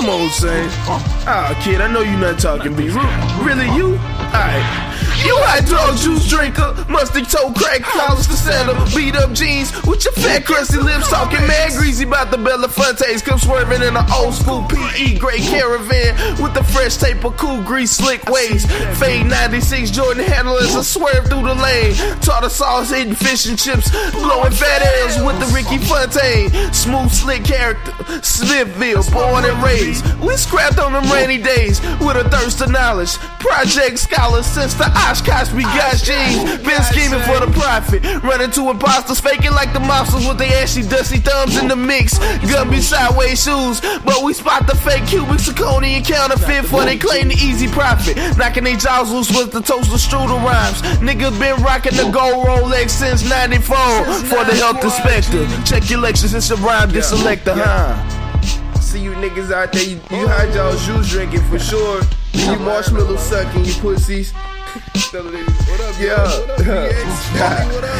Come on, Saint. Ah, kid, I know you not talking me. Really, you? Alright. You high dog juice drinker, mustard toe crack collars to settle, beat up jeans with your fat crusty lips talking mad greasy about the Belafontes. Come swerving in an old school PE gray caravan with the fresh tape of cool grease slick waves. Fade 96 Jordan handlers, I swerve through the lane. Tartar sauce hitting fish and chips, blowing fat ass with the Ricky Fontaine. Smooth slick character, Smithville, born and raised. We scrapped on them rainy days with a thirst of knowledge. Project scholars since the Oshkosh we got jeans. Been scheming for the profit, running to imposters, faking like the mobsters with they ashy dusty thumbs in the mix. Gumby sideways shoes, but we spot the fake cubic zirconian counterfeit for they claim the easy profit. Knocking they jaws loose with the toaster strudel rhymes. Nigga been rocking the gold Rolex since 94 for the health inspector. Check your lectures, it's a rhyme dyselector, huh? See you niggas out there, you hide y'all juice drinking for sure. You marshmallow sucking, you pussies.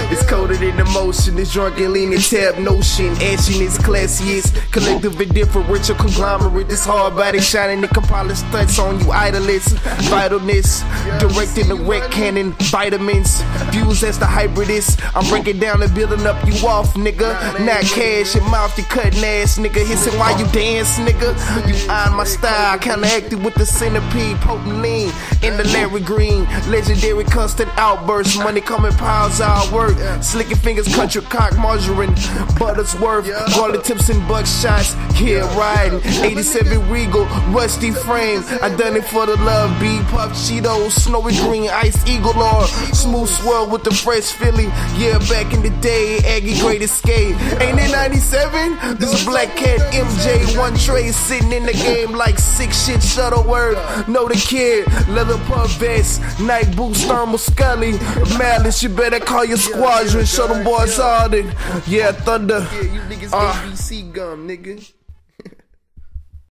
It's coded in emotion, it's drunken leaning tab notion. Action is classiest, collective and different, richer conglomerate. This hard body shining, it compiling stunts on you idolists. Vitalness, directing the wet cannon, vitamins. Views as the hybridist, I'm breaking down and building up you off, nigga. Not cash, your mouth, you cutting ass, nigga. Hissing while you dance, nigga. You eyeing my style, counteracted with the centipede, potent lean in the Larry Green. Legendary constant outbursts, money coming piles our work. Slicking fingers, country cock, margarine, Buttersworth, garlic tips and buckshots. Here riding, 87 Regal, rusty frame. I done it for the love, B puff Cheetos, snowy green, ice eagle or smooth swirl with the fresh Philly. Yeah, back in the day, Aggie great escape. Ain't it 97? This black cat MJ, one tray sitting in the game like 6 shit Shuttleworth. Know the kid, leather puff vest, night boots, thermal scully. Malice, you better call your squadron. Show them boys hardened. Yeah, thunder. Yeah, you niggas ABC gum, nigga.